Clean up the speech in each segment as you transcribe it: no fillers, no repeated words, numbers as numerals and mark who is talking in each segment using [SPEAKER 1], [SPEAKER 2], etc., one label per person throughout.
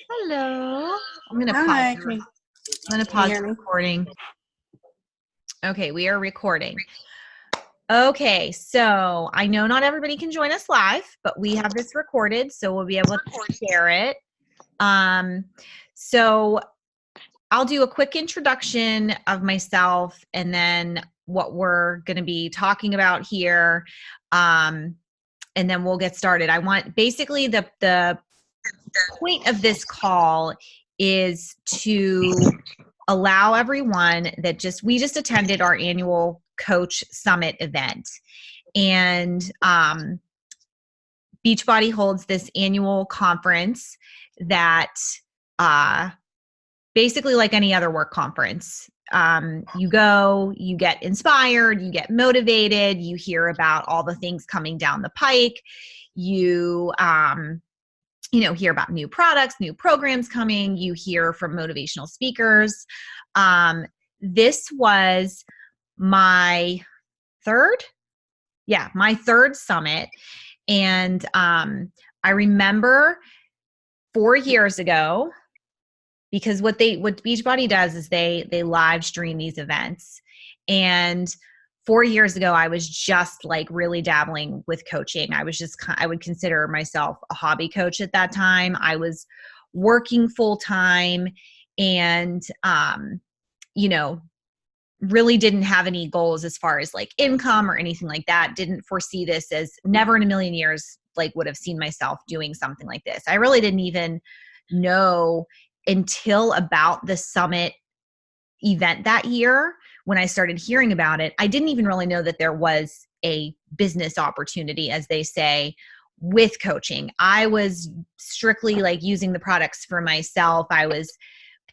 [SPEAKER 1] Hello. I'm going to pause.
[SPEAKER 2] Hi.
[SPEAKER 1] I'm going to pause the recording. Okay, we are recording. Okay, so I know not everybody can join us live, but we have this recorded, so we'll be able to share it. So I'll do a quick introduction of myself and then what we're going to be talking about here. And then we'll get started. I want basically the point of this call is to allow everyone that we just attended our annual Coach Summit event. And Beachbody holds this annual conference that basically like any other work conference. You go, you get inspired, you get motivated, you hear about all the things coming down the pike, you hear about new products, new programs coming, you hear from motivational speakers. This was my third summit. And I remember 4 years ago, because what Beachbody does is they live stream these events. And 4 years ago, I was just like really dabbling with coaching. I would consider myself a hobby coach at that time. I was working full time and, really didn't have any goals as far as like income or anything like that. Didn't foresee this, as never in a million years, like would have seen myself doing something like this. I really didn't even know until about the summit event that year when I started hearing about it. I didn't even really know that there was a business opportunity, as they say, with coaching. I was strictly like using the products for myself. I was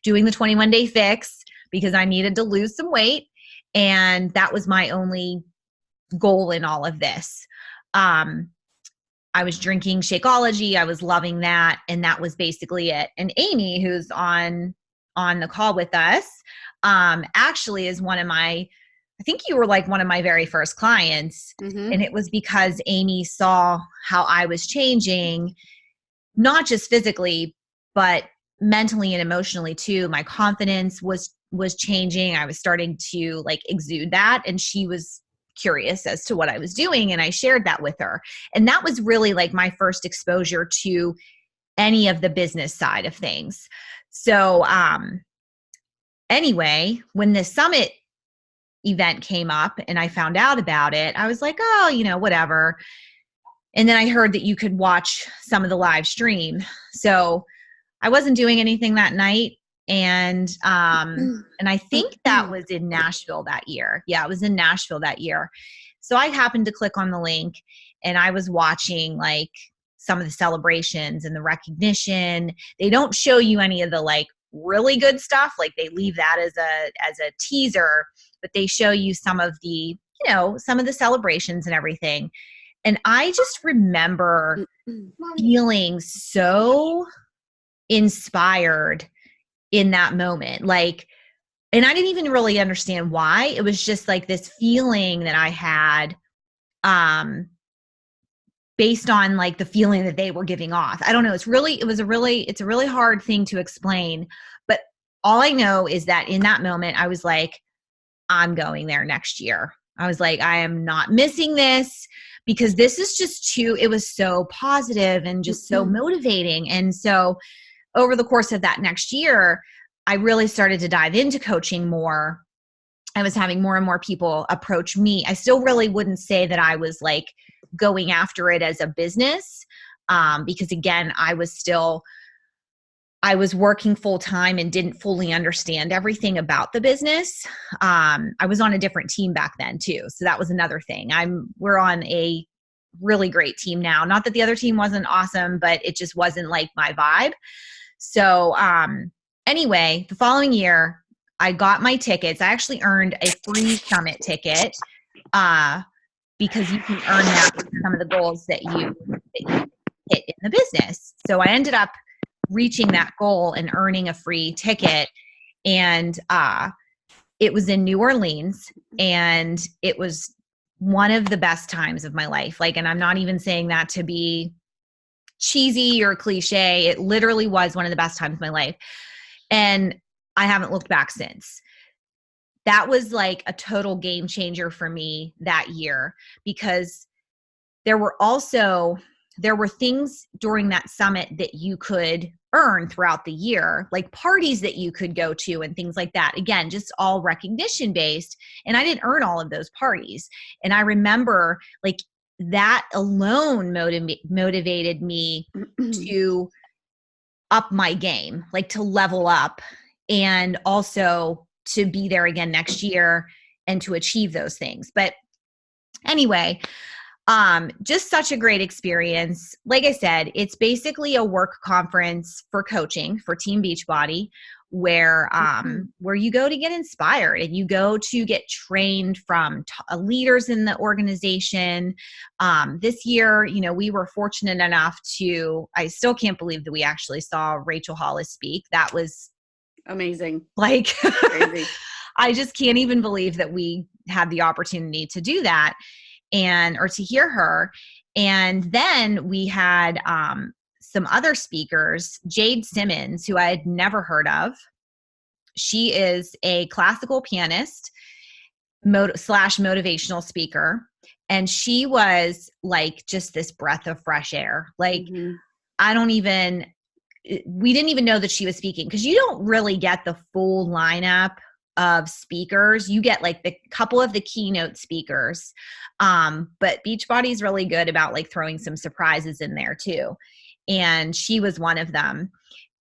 [SPEAKER 1] doing the 21-day fix because I needed to lose some weight. And that was my only goal in all of this. I was drinking Shakeology. I was loving that. And that was basically it. And Amy, who's on the call with us, actually is I think you were like one of my very first clients. Mm-hmm. And it was because Amy saw how I was changing, not just physically, but mentally and emotionally too. My confidence was changing. I was starting to like exude that. And she was curious as to what I was doing. And I shared that with her. And that was really like my first exposure to any of the business side of things. So, anyway, when the summit event came up and I found out about it, I was like, oh, whatever. And then I heard that you could watch some of the live stream. So I wasn't doing anything that night. And I think that was in Nashville that year. Yeah, it was in Nashville that year. So I happened to click on the link and I was watching like some of the celebrations and the recognition. They don't show you any of the like really good stuff. Like they leave that as a teaser, but they show you some of the, some of the celebrations and everything. And I just remember feeling so inspired in that moment. Like, and I didn't even really understand why. It was just like this feeling that I had, based on like the feeling that they were giving off. I don't know. It's a really hard thing to explain, but all I know is that in that moment, I was like, I'm going there next year. I was like, I am not missing this, because this is just it was so positive and just so motivating. And so over the course of that next year, I really started to dive into coaching more. I was having more and more people approach me. I still really wouldn't say that I was like going after it as a business, because again, I was working full time and didn't fully understand everything about the business. I was on a different team back then too. So that was another thing. We're on a really great team now. Not that the other team wasn't awesome, but it just wasn't like my vibe. So anyway, the following year, I got my tickets. I actually earned a free summit ticket, because you can earn that with some of the goals that you hit in the business. So I ended up reaching that goal and earning a free ticket. And it was in New Orleans, and it was one of the best times of my life. Like, and I'm not even saying that to be cheesy or cliche. It literally was one of the best times of my life. And I haven't looked back since. That was like a total game changer for me that year, because there were things during that summit that you could earn throughout the year, like parties that you could go to and things like that. Again, just all recognition based. And I didn't earn all of those parties. And I remember like that alone motivated me to up my game, like to level up, and also to be there again next year and to achieve those things. But anyway, just such a great experience. Like I said, it's basically a work conference for coaching for Team Beachbody, where you go to get inspired and you go to get trained from leaders in the organization. This year, we were fortunate enough I still can't believe that we actually saw Rachel Hollis speak. That was
[SPEAKER 2] amazing.
[SPEAKER 1] Like,
[SPEAKER 2] crazy.
[SPEAKER 1] I just can't even believe that we had the opportunity to do that or to hear her. And then we had some other speakers, Jade Simmons, who I had never heard of. She is a classical pianist slash motivational speaker. And she was like just this breath of fresh air. Like, we didn't even know that she was speaking, because you don't really get the full lineup of speakers. You get like the couple of the keynote speakers. But Beachbody is really good about like throwing some surprises in there too. And she was one of them.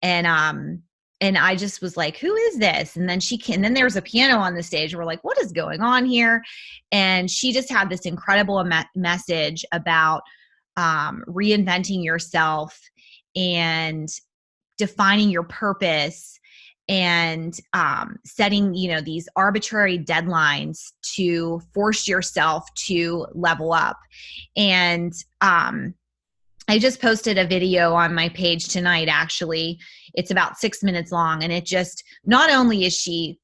[SPEAKER 1] And I just was like, who is this? And then there was a piano on the stage. We're like, what is going on here? And she just had this incredible message about reinventing yourself and defining your purpose, and setting, these arbitrary deadlines to force yourself to level up. And I just posted a video on my page tonight, actually. It's about 6 minutes long. And it just, not only is she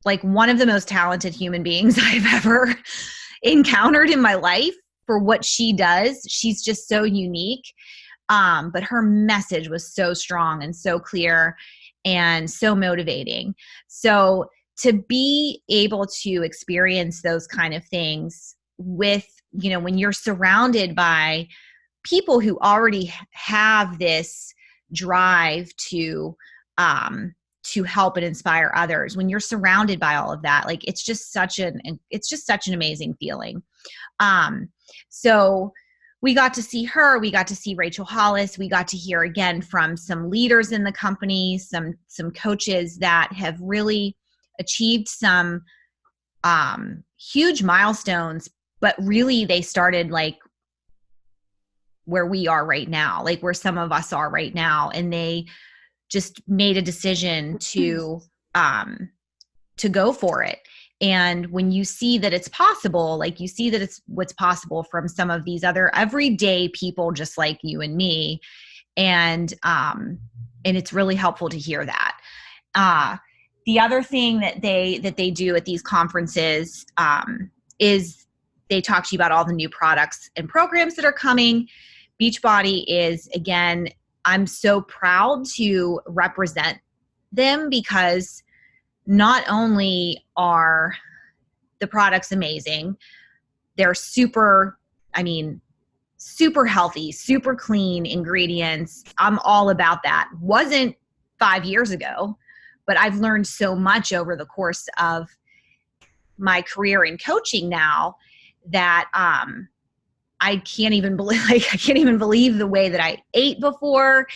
[SPEAKER 1] like one of the most talented human beings I've ever encountered in my life for what she does, she's just so unique. But her message was so strong and so clear and so motivating. So to be able to experience those kind of things with, when you're surrounded by people who already have this drive to help and inspire others, when you're surrounded by all of that, like it's just such an amazing feeling. So we got to see her, we got to see Rachel Hollis, we got to hear again from some leaders in the company, some coaches that have really achieved some huge milestones, but really they started like where we are right now, like where some of us are right now. And they just made a decision to go for it. And when you see that it's possible, like you see that it's what's possible from some of these other everyday people just like you and me. And it's really helpful to hear that. The other thing that they do at these conferences is they talk to you about all the new products and programs that are coming. Beachbody is, again, I'm so proud to represent them, because not only are the products amazing, they're super healthy, super clean ingredients. I'm all about that. Wasn't 5 years ago, but I've learned so much over the course of my career in coaching now that I can't even believe the way that I ate before,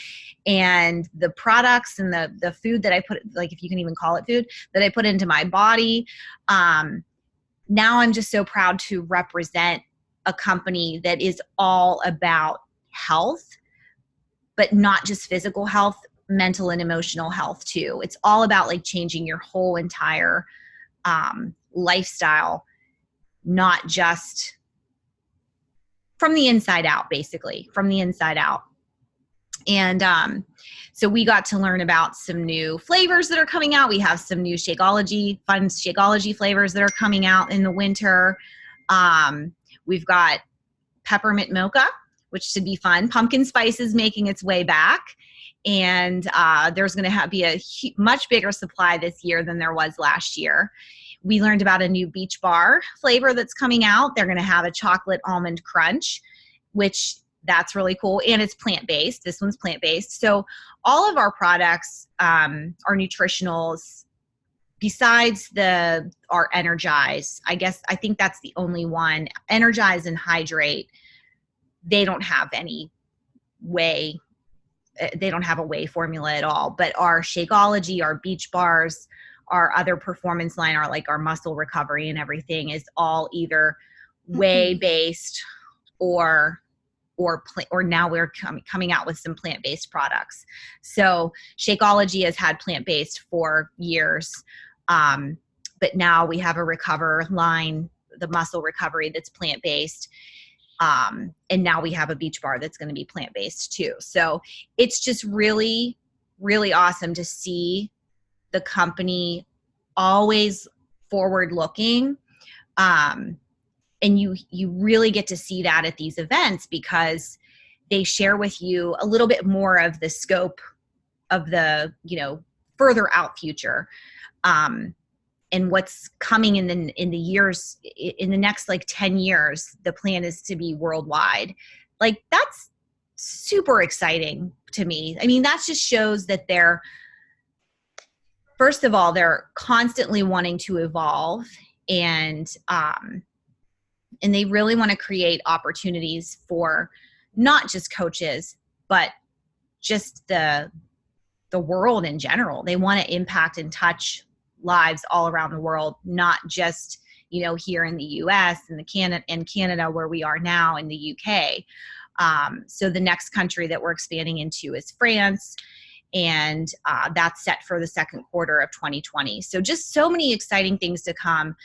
[SPEAKER 1] and the products and the food that I put, like if you can even call it food, that I put into my body. Now I'm just so proud to represent a company that is all about health, but not just physical health, mental and emotional health too. It's all about like changing your whole entire lifestyle, not just from the inside out, basically from the inside out. And so we got to learn about some new flavors that are coming out. We have some new fun Shakeology flavors that are coming out in the winter. We've got peppermint mocha, which should be fun. Pumpkin spice is making its way back. And there's going to be a much bigger supply this year than there was last year. We learned about a new Beach Bar flavor that's coming out. They're going to have a chocolate almond crunch, which that's really cool. And it's plant-based. This one's plant-based. So all of our products are nutritionals besides our Energize. I think that's the only one. Energize and Hydrate, they don't have any whey. They don't have a whey formula at all. But our Shakeology, our Beach Bars, our other performance line, our muscle recovery and everything is all either whey-based or now we're coming out with some plant-based products. So Shakeology has had plant-based for years, but now we have a Recover line, the muscle recovery, that's plant-based. And now we have a Beach Bar that's going to be plant-based too. So it's just really, really awesome to see the company always forward-looking. And you really get to see that at these events because they share with you a little bit more of the scope of the, further out future, and what's coming in the years, in the next 10 years. The plan is to be worldwide. That's super exciting to me. I mean, that just shows that first of all, they're constantly wanting to evolve, and they really want to create opportunities for not just coaches, but just the world in general. They want to impact and touch lives all around the world, not just, here in the US and Canada where we are now, in the UK. So the next country that we're expanding into is France, and that's set for the second quarter of 2020. So just so many exciting things to come.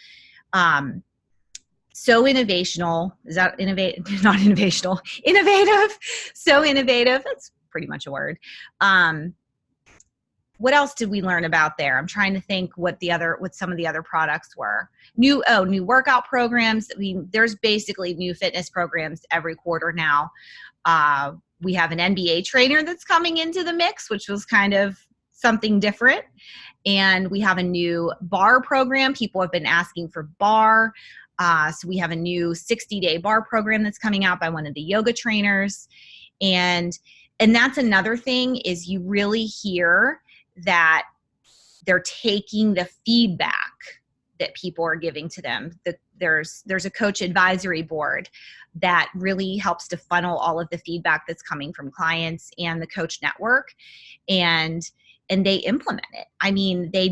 [SPEAKER 1] So innovational. Is that not innovational? Innovative. So innovative. That's pretty much a word. What else did we learn about there? I'm trying to think what some of the other products were. New workout programs. There's basically new fitness programs every quarter now. We have an NBA trainer that's coming into the mix, which was kind of something different. And we have a new bar program. People have been asking for bar. So we have a new 60-day bar program that's coming out by one of the yoga trainers. And that's another thing, is you really hear that they're taking the feedback that people are giving to them. There's a coach advisory board that really helps to funnel all of the feedback that's coming from clients and the coach network, and they implement it. I mean, do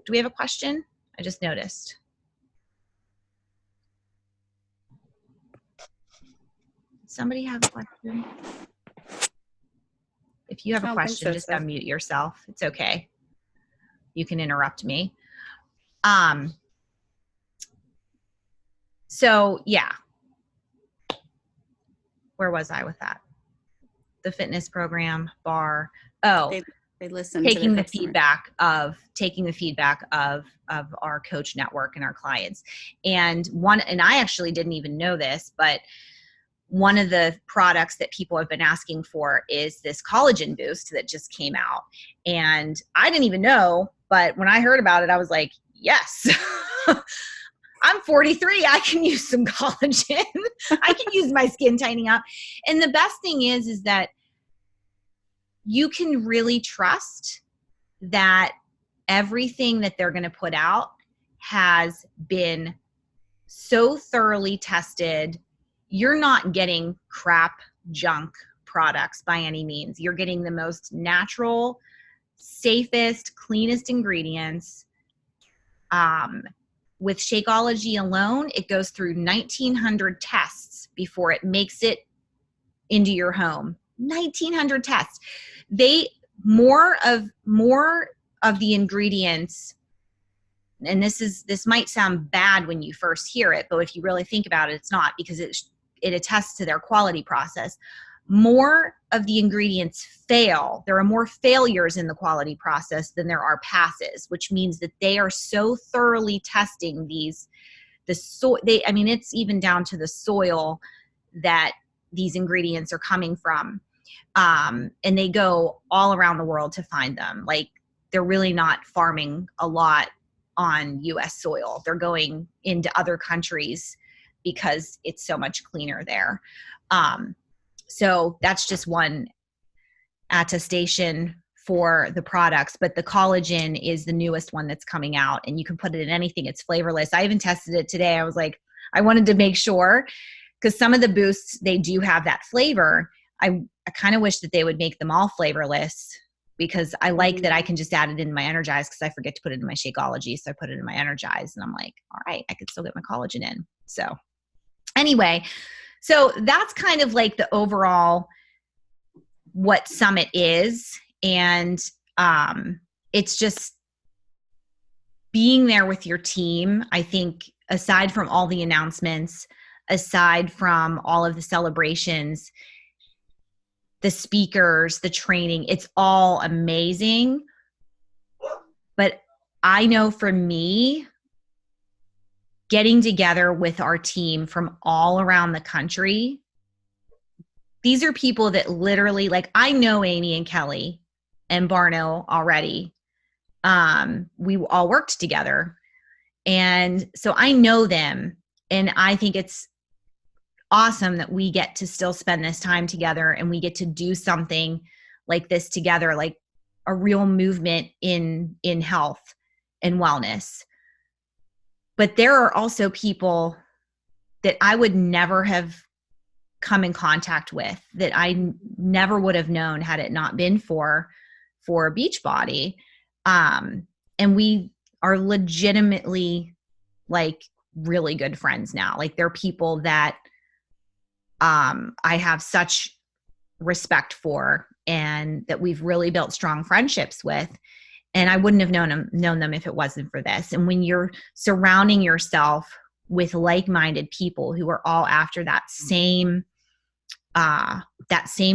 [SPEAKER 1] we have a question? I just noticed. Somebody have a question? If you have a question, just unmute yourself. It's okay. You can interrupt me. So yeah. Where was I with that? The fitness program, bar. Oh,
[SPEAKER 2] they listen.
[SPEAKER 1] Taking the feedback of our coach network and our clients. And I actually didn't even know this, but one of the products that people have been asking for is this collagen boost that just came out. And I didn't even know, but when I heard about it, I was like, yes, I'm 43. I can use some collagen. I can use my skin tightening up. And the best thing is that you can really trust that everything that they're going to put out has been so thoroughly tested. You're not getting crap junk products by any means. You're getting the most natural, safest, cleanest ingredients. With Shakeology alone, it goes through 1,900 tests before it makes it into your home. 1,900 tests. More of the ingredients, and this might sound bad when you first hear it, but if you really think about it, it's not, because it attests to their quality process. more of the ingredients fail. There are more failures in the quality process than there are passes, which means that they are so thoroughly testing it's even down to the soil that these ingredients are coming from. And they go all around the world to find them. Like, they're really not farming a lot on US soil. They're going into other countries because it's so much cleaner there. So that's just one attestation for the products, but the collagen is the newest one that's coming out, and you can put it in anything. It's flavorless. I even tested it today. I was like, I wanted to make sure, because some of the boosts, they do have that flavor. I kind of wish that they would make them all flavorless, because I like that I can just add it in my Energize, because I forget to put it in my Shakeology. So I put it in my Energize, and I'm like, all right, I could still get my collagen in. So anyway, so that's kind of like the overall what Summit is. And it's just being there with your team. I think aside from all the announcements, aside from all of the celebrations, the speakers, the training, it's all amazing. But I know for me, getting together with our team from all around the country, these are people that literally, like, I know Amy and Kelly and Barno already. We all worked together. And so I know them, and I think it's awesome that we get to still spend this time together, and we get to do something like this together, like a real movement in health and wellness. But there are also people that I would never have come in contact with, that I never would have known had it not been for Beachbody. And we are legitimately, like, really good friends now. Like, they're people that I have such respect for, and that we've really built strong friendships with. And I wouldn't have known them if it wasn't for this. And when you're surrounding yourself with like-minded people who are all after that same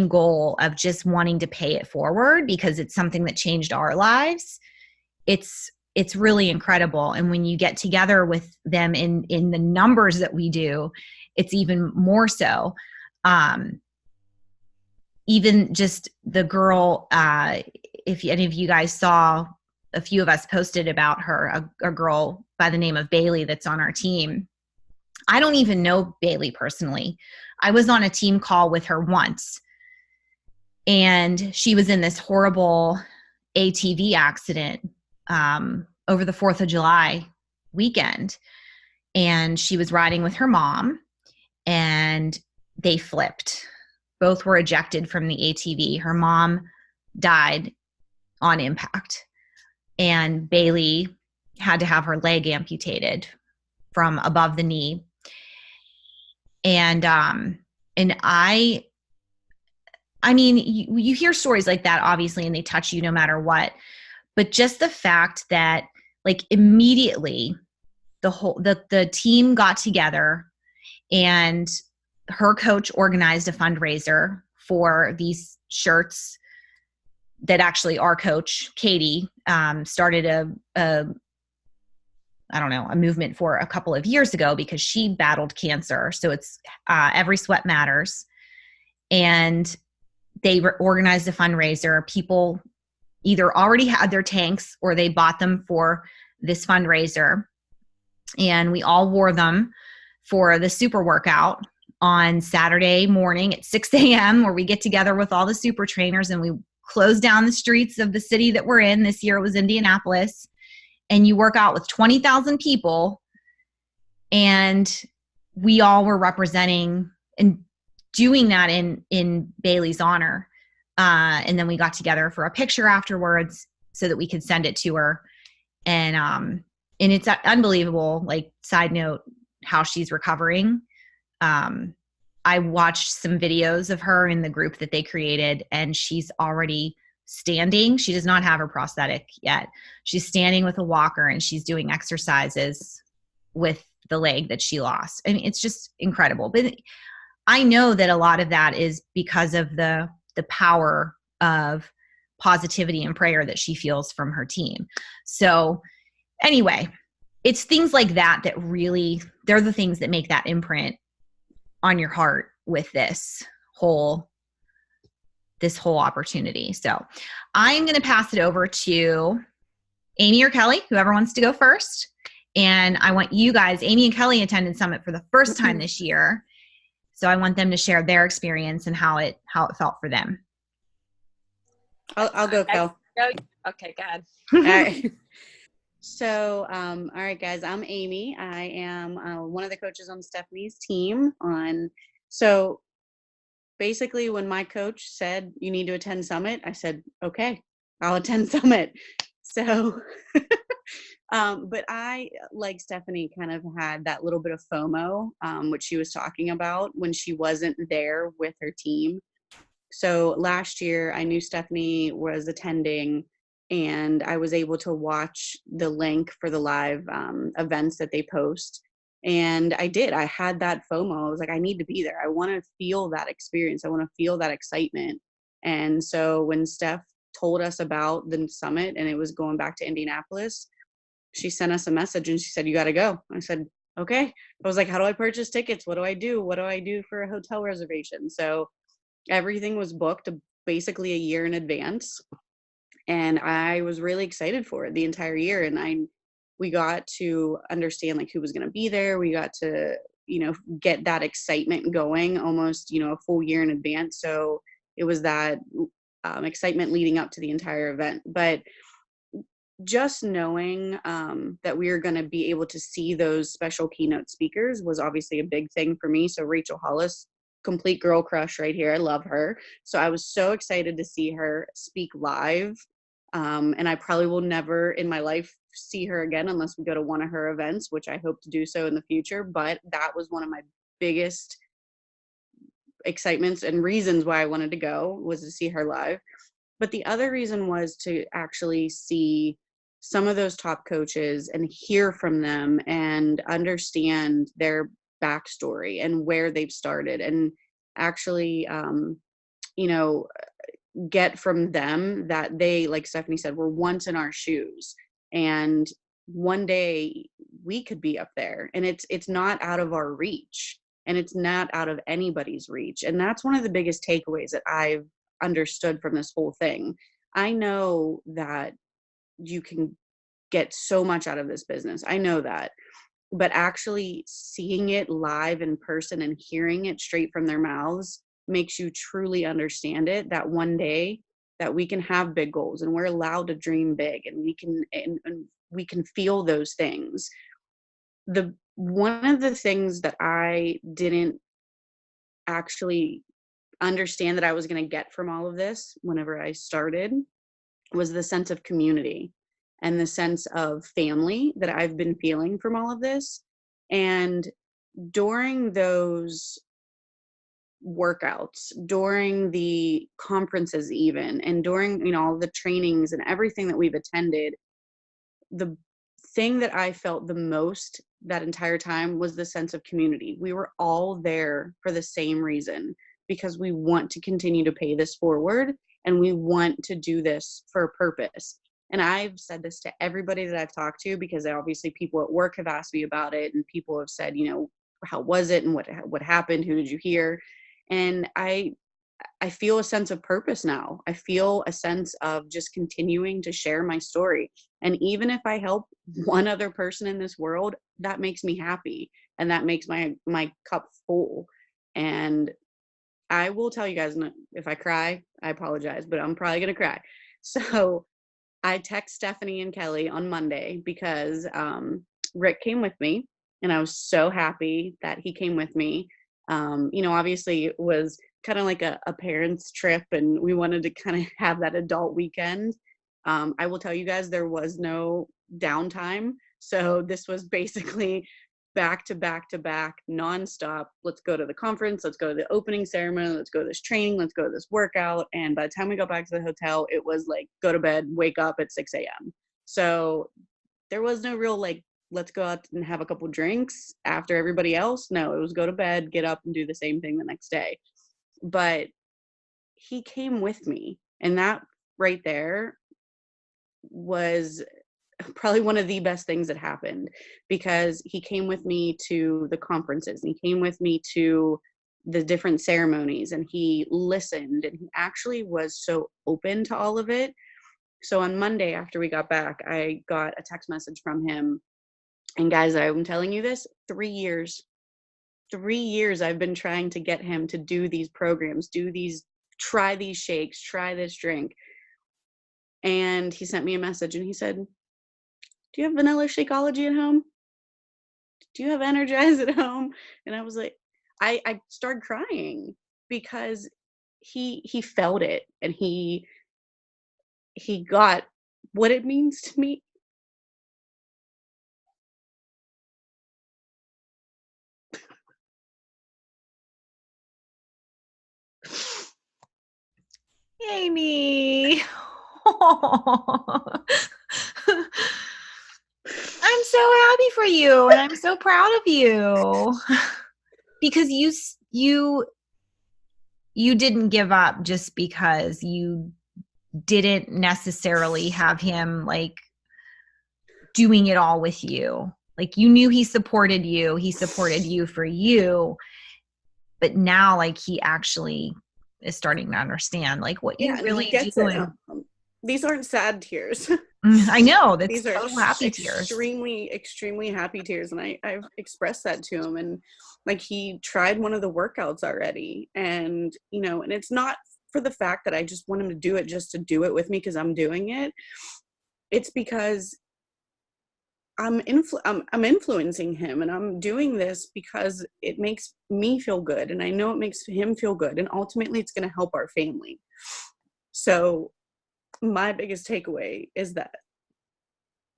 [SPEAKER 1] goal of just wanting to pay it forward, because it's something that changed our lives, it's really incredible. And when you get together with them in the numbers that we do, it's even more so. Even just the girl, if any of you guys saw, a few of us posted about her, a girl by the name of Bailey that's on our team. I don't even know Bailey personally. I was on a team call with her once, and she was in this horrible ATV accident over the 4th of July weekend. And she was riding with her mom, and they flipped. Both were ejected from the ATV. Her mom died on impact, and Bailey had to have her leg amputated from above the knee. And I mean, you hear stories like that, obviously, and they touch you no matter what. But just the fact that, like, immediately the team got together, and her coach organized a fundraiser for these shirts that actually our coach, Katie, started a movement for a couple of years ago, because she battled cancer. So it's Every Sweat Matters. And they organized a fundraiser. People either already had their tanks or they bought them for this fundraiser. And we all wore them for the super workout on Saturday morning at 6 a.m., where we get together with all the super trainers and we close down the streets of the city that we're in. This year it was Indianapolis. And you work out with 20,000 people. And we all were representing and doing that in Bailey's honor. And then we got together for a picture afterwards so that we could send it to her. And it's unbelievable, like, side note, how she's recovering. I watched some videos of her in the group that they created, and she's already standing. She does not have her prosthetic yet. She's standing with a walker, and she's doing exercises with the leg that she lost. I mean, it's just incredible. But I know that a lot of that is because of the power of positivity and prayer that she feels from her team. So anyway, it's things like that that really, they're the things that make that imprint on your heart with this whole opportunity. So I'm going to pass it over to Amy or Kelly, whoever wants to go first. And I want you guys, Amy and Kelly attended Summit for the first time this year. So I want them to share their experience and how it felt for them.
[SPEAKER 2] I'll go, Kel.
[SPEAKER 3] Okay, go ahead.
[SPEAKER 2] All right. So, all right, guys, I'm Amy. I am one of the coaches on Stephanie's team. So basically, when my coach said you need to attend Summit, I said, okay, I'll attend Summit. So, but I, like Stephanie, kind of had that little bit of FOMO, which she was talking about when she wasn't there with her team. So last year, I knew Stephanie was attending, and I was able to watch the link for the live events that they post. And I did. I had that FOMO. I was like, I need to be there. I want to feel that experience. I want to feel that excitement. And so when Steph told us about the summit and it was going back to Indianapolis, she sent us a message and she said, you got to go. I said, okay. I was like, how do I purchase tickets? What do I do? What do I do for a hotel reservation? So everything was booked basically a year in advance. And I was really excited for it the entire year. And we got to understand like who was going to be there. We got to, get that excitement going almost, a full year in advance. So it was that excitement leading up to the entire event. But just knowing that we were going to be able to see those special keynote speakers was obviously a big thing for me. So Rachel Hollis, complete girl crush right here. I love her. So I was so excited to see her speak live. And I probably will never in my life see her again unless we go to one of her events, which I hope to do so in the future. But that was one of my biggest excitements and reasons why I wanted to go, was to see her live. But the other reason was to actually see some of those top coaches and hear from them and understand their backstory and where they've started, and actually get from them that they, like Stephanie said, were once in our shoes, and one day we could be up there, and it's not out of our reach, and it's not out of anybody's reach. And that's one of the biggest takeaways that I've understood from this whole thing. I know that you can get so much out of this business. I know that. But actually seeing it live in person and hearing it straight from their mouths makes you truly understand it, that one day that we can have big goals and we're allowed to dream big, and we can feel those things. One of the things that I didn't actually understand that I was going to get from all of this whenever I started was the sense of community and the sense of family that I've been feeling from all of this. And during those workouts, during the conferences even, and during, all the trainings and everything that we've attended, the thing that I felt the most that entire time was the sense of community. We were all there for the same reason, because we want to continue to pay this forward and we want to do this for a purpose. And I've said this to everybody that I've talked to, because obviously people at work have asked me about it, and people have said, how was it and what happened? Who did you hear? And I feel a sense of purpose now. I feel a sense of just continuing to share my story. And even if I help one other person in this world, that makes me happy. And that makes my cup full. And I will tell you guys, if I cry, I apologize, but I'm probably going to cry. So I text Stephanie and Kelly on Monday because Rick came with me, and I was so happy that he came with me. Obviously it was kind of like a parents trip, and we wanted to kind of have that adult weekend. I will tell you guys, there was no downtime. So this was basically back to back to back, nonstop. Let's go to the conference. Let's go to the opening ceremony. Let's go to this training. Let's go to this workout. And by the time we got back to the hotel, it was like, go to bed, wake up at 6 a.m. So there was no real let's go out and have a couple drinks after everybody else. No, it was go to bed, get up and do the same thing the next day. But he came with me, and that right there was probably one of the best things that happened, because he came with me to the conferences, and he came with me to the different ceremonies, and he listened, and he actually was so open to all of it. So on Monday after we got back, I got a text message from him, and guys, I'm telling you this, 3 years I've been trying to get him to do these programs, try these shakes, try this drink. And he sent me a message and he said, do you have vanilla Shakeology at home? Do you have Energize at home? And I was like, I started crying, because he felt it, and he got what it means to me.
[SPEAKER 1] Amy. I'm so happy for you, and I'm so proud of you, because you didn't give up just because you didn't necessarily have him like doing it all with you. Like, you knew he supported you for you, but now like he actually is starting to understand like what you really doing.
[SPEAKER 2] These aren't sad tears.
[SPEAKER 1] I know, that's
[SPEAKER 2] these are
[SPEAKER 1] so happy tears.
[SPEAKER 2] Extremely happy tears. And I've expressed that to him, and like, he tried one of the workouts already, and and it's not for the fact that I just want him to do it just to do it with me because I'm doing it. It's because I'm influencing him, and I'm doing this because it makes me feel good, and I know it makes him feel good, and ultimately it's going to help our family. So my biggest takeaway is that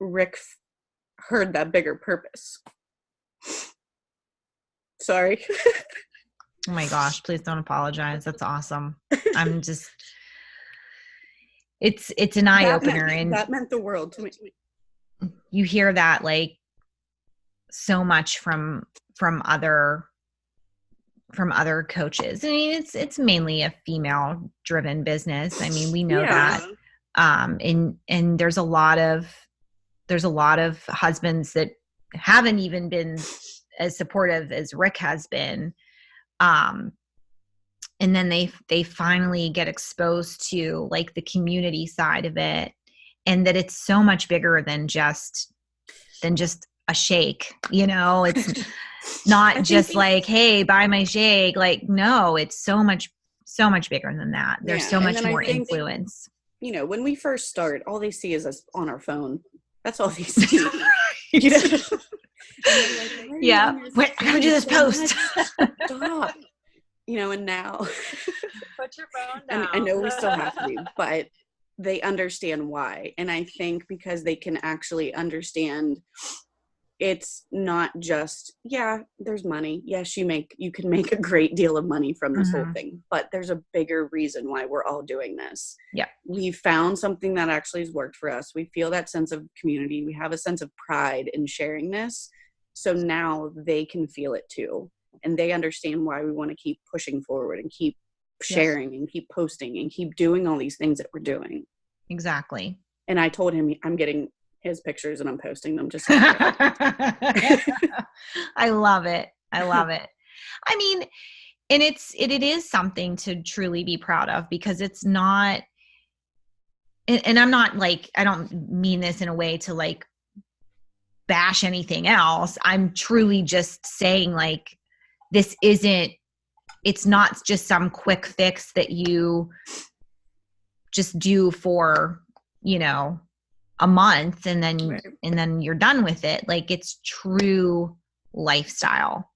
[SPEAKER 2] Rick heard that bigger purpose. Sorry.
[SPEAKER 1] Oh my gosh, please don't apologize. That's awesome. I'm just, it's an eye opener, and
[SPEAKER 2] that meant the world to me.
[SPEAKER 1] You hear that like so much from other coaches. I mean, it's mainly a female driven business. I mean, we know that. And there's a lot of husbands that haven't even been as supportive as Rick has been. And then they finally get exposed to like the community side of it, and that it's so much bigger than just a shake. It's not just like, hey, buy my shake. Like, no, it's so much bigger than that. There's so much more influence.
[SPEAKER 2] When we first start, all they see is us on our phone. That's all they see.
[SPEAKER 1] Yeah. Wait, I gotta do this post.
[SPEAKER 2] Stop. And now
[SPEAKER 1] put your phone down.
[SPEAKER 2] I know we still have to, but they understand why. And I think because they can actually understand, it's not just, there's money. Yes, you can make a great deal of money from this whole thing, but there's a bigger reason why we're all doing this.
[SPEAKER 1] Yeah.
[SPEAKER 2] We found something that actually has worked for us. We feel that sense of community. We have a sense of pride in sharing this. So now they can feel it too. And they understand why we want to keep pushing forward and keep sharing and keep posting and keep doing all these things that we're doing.
[SPEAKER 1] Exactly.
[SPEAKER 2] And I told him I'm getting his pictures and I'm posting them just
[SPEAKER 1] I love it. I mean, and it is something to truly be proud of, because it's not, and I'm not like, I don't mean this in a way to like bash anything else. I'm truly just saying like, it's not just some quick fix that you just do for, a month and then you're done with it. Like, it's true lifestyle,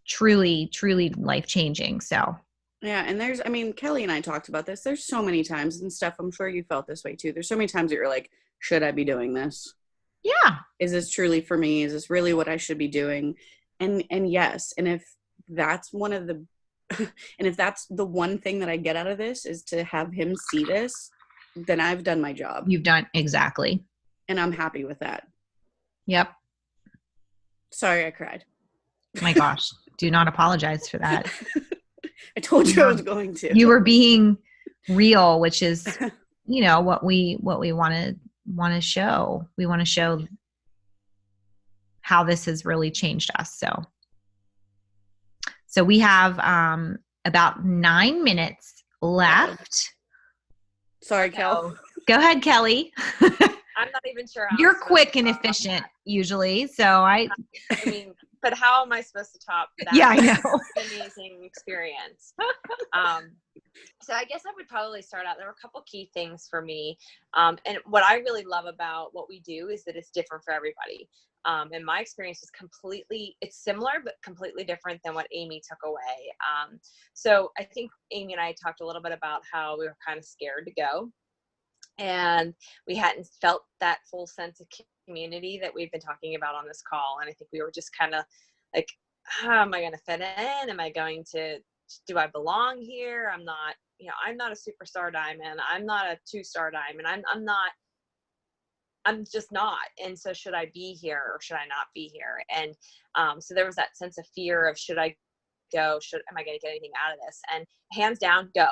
[SPEAKER 1] truly life-changing. So
[SPEAKER 2] yeah. And Kelly and I talked about this. There's so many times and stuff. I'm sure you felt this way too. There's so many times that you're like, should I be doing this?
[SPEAKER 1] Yeah.
[SPEAKER 2] Is this truly for me? Is this really what I should be doing? And yes. And if that's and if that's the one thing that I get out of this is to have him see this, then I've done my job.
[SPEAKER 1] You've done exactly.
[SPEAKER 2] And I'm happy with that.
[SPEAKER 1] Yep.
[SPEAKER 2] Sorry, I cried.
[SPEAKER 1] My gosh, do not apologize for that.
[SPEAKER 2] I told you I was going to.
[SPEAKER 1] You were being real, which is, you know, what we want to show. We want to show how this has really changed us. So we have about 9 minutes left.
[SPEAKER 2] Sorry, Kel.
[SPEAKER 1] Go ahead, Kelly.
[SPEAKER 3] I'm not even sure.
[SPEAKER 1] You're quick and efficient usually, so I
[SPEAKER 3] mean, but how am I supposed to top that?
[SPEAKER 1] Yeah, I know.
[SPEAKER 3] Amazing experience. So I guess I would probably start out. There were a couple key things for me, and what I really love about what we do is that it's different for everybody. And my experience is it's similar, but completely different than what Amy took away. So I think Amy and I talked a little bit about how we were kind of scared to go. And we hadn't felt that full sense of community that we've been talking about on this call. And I think we were just kind of like, how am I going to fit in? Do I belong here? I'm not a superstar diamond. I'm not a 2-star diamond. I'm just not. And so should I be here or should I not be here? And so there was that sense of fear of, should I go? Am I going to get anything out of this? And hands down, go.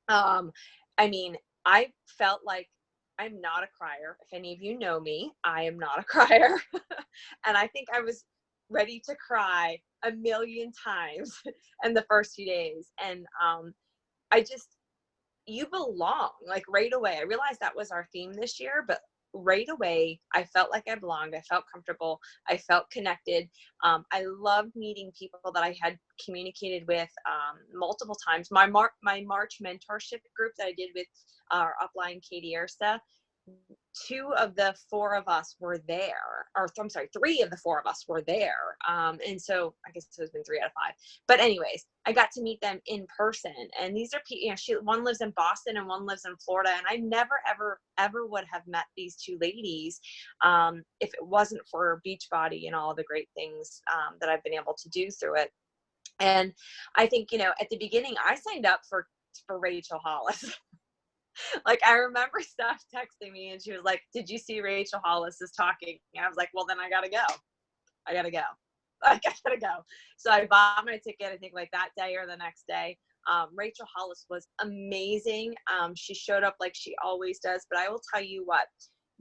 [SPEAKER 3] I mean, I felt like I'm not a crier. If any of you know me, I am not a crier. And I think I was ready to cry a million times in the first few days. And you belong, like right away. I realized that was our theme this year, but right away, I felt like I belonged. I felt comfortable. I felt connected. I loved meeting people that I had communicated with multiple times. My March mentorship group that I did with our upline, Katie Ersta, 2 of the 4 of us were there, or I'm sorry, 3 of the 4 of us were there. And so I guess it's been 3 out of 5. But anyways, I got to meet them in person. And these are people, one lives in Boston and one lives in Florida. And I never, ever would have met these 2 ladies if it wasn't for Beachbody and all the great things that I've been able to do through it. And I think, at the beginning, I signed up for Rachel Hollis. Like, I remember Steph texting me and she was like, did you see Rachel Hollis is talking? And I was like, well, then I gotta go. So I bought my ticket, I think like that day or the next day. Rachel Hollis was amazing. She showed up like she always does, but I will tell you what,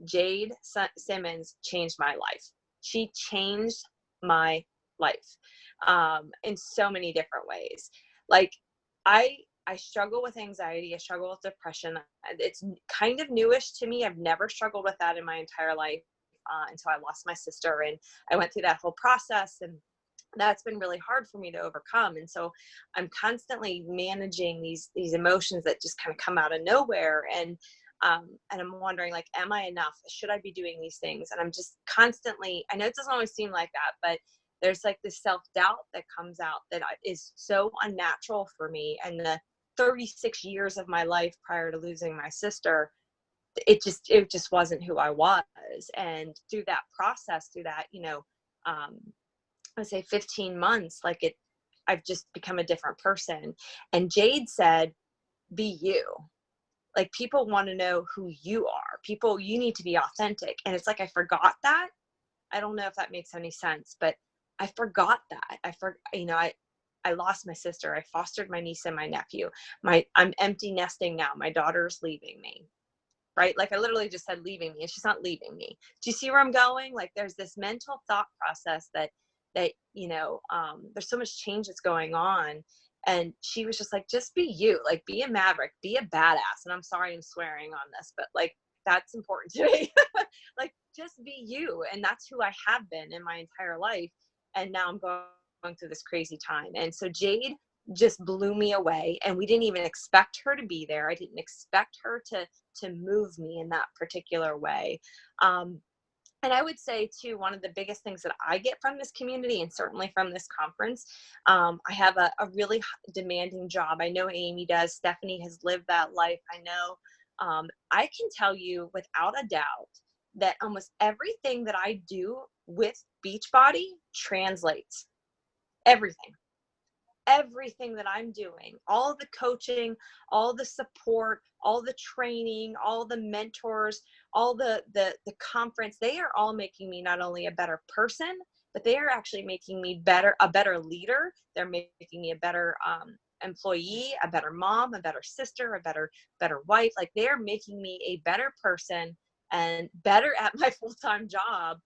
[SPEAKER 3] Jade Simmons changed my life. She changed my life in so many different ways. Like, I struggle with anxiety. I struggle with depression. It's kind of newish to me. I've never struggled with that in my entire life until I lost my sister. And I went through that whole process, and that's been really hard for me to overcome. And so I'm constantly managing these emotions that just kind of come out of nowhere. And I'm wondering, like, am I enough? Should I be doing these things? And I'm just constantly, I know it doesn't always seem like that, but there's like this self-doubt that comes out that is so unnatural for me. And the 36 years of my life prior to losing my sister, it just wasn't who I was. And through that process, I would say 15 months, I've just become a different person. And Jade said, be you. Like, people want to know who you are. You need to be authentic. And it's like, I forgot that. I don't know if that makes any sense, but I forgot that. I lost my sister. I fostered my niece and my nephew. I'm empty nesting now. My daughter's leaving me, right? Like, I literally just said leaving me, and she's not leaving me. Do you see where I'm going? Like, there's this mental thought process that there's so much change that's going on. And she was just like, just be you, like, be a maverick, be a badass. And I'm sorry I'm swearing on this, but like, that's important to me. Like, just be you. And that's who I have been in my entire life. And now I'm going through this crazy time. And so Jade just blew me away, and we didn't even expect her to be there. I didn't expect her to move me in that particular way. And I would say too, one of the biggest things that I get from this community, and certainly from this conference, I have a really demanding job. I know Amy does. Stephanie has lived that life. I know. I can tell you without a doubt that almost everything that I do with Beachbody translates. Everything. everything that I'm doing, all the coaching, all the support, all the training, all the mentors, all the conference, they are all making me not only a better person, but they are actually making me a better leader. They're making me a better employee, a better mom, a better sister, a better wife. Like, they're making me a better person and better at my full-time job,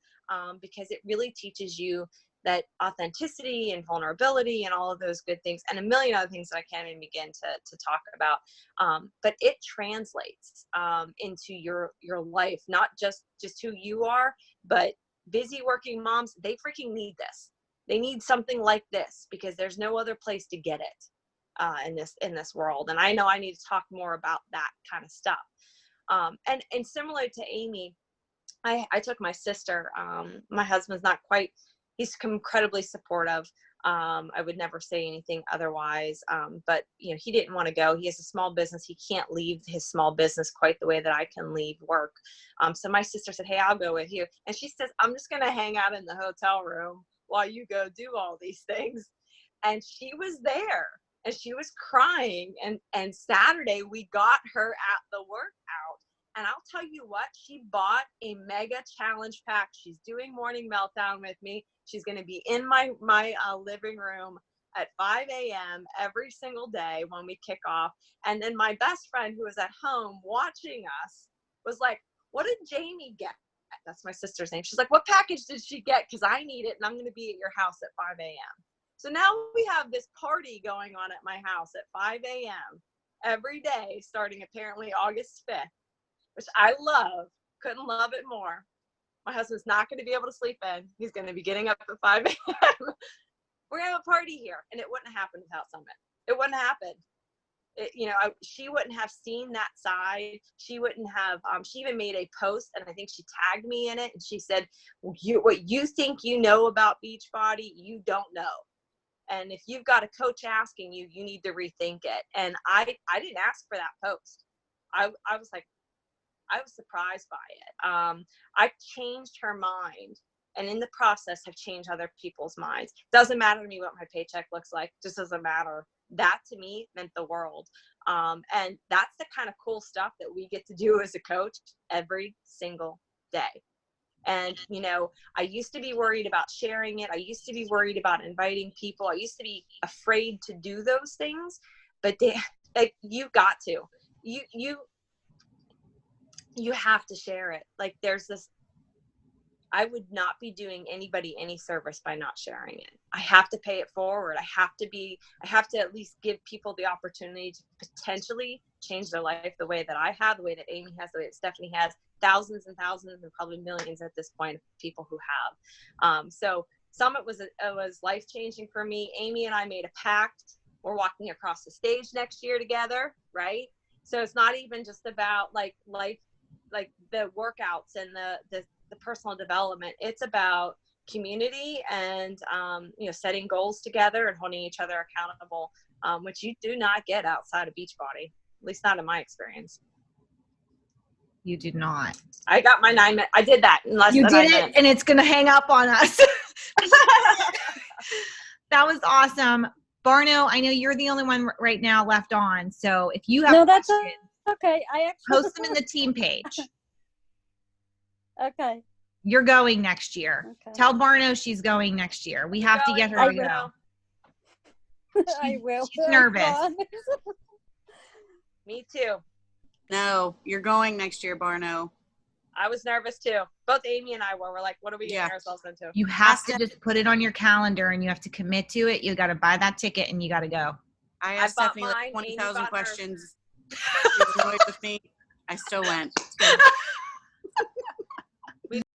[SPEAKER 3] because it really teaches you that authenticity and vulnerability and all of those good things, and a million other things that I can't even begin to talk about. But it translates into your life, not just who you are, but busy working moms, they freaking need this. They need something like this, because there's no other place to get it in this world. And I know I need to talk more about that kind of stuff. And similar to Amy, I took my sister. My husband's not quite, he's incredibly supportive. I would never say anything otherwise. But he didn't want to go. He has a small business. He can't leave his small business quite the way that I can leave work. So my sister said, hey, I'll go with you. And she says, I'm just going to hang out in the hotel room while you go do all these things. And she was there and she was crying. And Saturday we got her at the workout. And I'll tell you what, she bought a mega challenge pack. She's doing Morning Meltdown with me. She's going to be in my living room at 5 a.m. every single day when we kick off. And then my best friend, who was at home watching us, was like, what did Jamie get? That's my sister's name. She's like, what package did she get? Because I need it, and I'm going to be at your house at 5 a.m. So now we have this party going on at my house at 5 a.m. every day, starting apparently August 5th. Which I love, couldn't love it more. My husband's not going to be able to sleep in. He's going to be getting up at 5 a.m. We're going to have a party here. And it wouldn't happen without Summit. It wouldn't happen. She wouldn't have seen that side. She wouldn't have, she even made a post, and I think she tagged me in it. And she said, what you think you know about Beachbody, you don't know. And if you've got a coach asking you, you need to rethink it. And I didn't ask for that post. I was like, I was surprised by it. I changed her mind, and in the process have changed other people's minds. Doesn't matter to me what my paycheck looks like. Just doesn't matter. That to me meant the world. And that's the kind of cool stuff that we get to do as a coach every single day. And, I used to be worried about sharing it. I used to be worried about inviting people. I used to be afraid to do those things, but you've got to, you have to share it. Like, there's this, I would not be doing anybody any service by not sharing it. I have to pay it forward. I have to at least give people the opportunity to potentially change their life the way that I have, the way that Amy has, the way that Stephanie has, thousands and thousands and probably millions at this point of people who have. So Summit was life-changing for me. Amy and I made a pact. We're walking across the stage next year together, right? So it's not even just about like the workouts and the personal development. It's about community and setting goals together and holding each other accountable, which you do not get outside of Beachbody, at least not in my experience.
[SPEAKER 1] You did not.
[SPEAKER 3] I got my 9 minutes. I did that in less than 9 minutes. You did it,
[SPEAKER 1] and it's going to hang up on us. That was awesome. Barno, I know you're the only one right now left on, so if you have questions,
[SPEAKER 4] okay. I actually
[SPEAKER 1] post them in the team page.
[SPEAKER 4] Okay.
[SPEAKER 1] You're going next year.
[SPEAKER 4] Okay.
[SPEAKER 1] Tell Barno she's going next year. We have to get her to go.
[SPEAKER 4] I will.
[SPEAKER 1] She's nervous.
[SPEAKER 3] Me too.
[SPEAKER 2] No, you're going next year, Barno.
[SPEAKER 3] I was nervous too. Both Amy and I were. We're like, what are we getting ourselves into?
[SPEAKER 1] You have to just put it on your calendar, and you have to commit to it. You got to buy that ticket, and you got to go.
[SPEAKER 2] I asked Stephanie like 20,000 questions. She was annoyed with me. I still went.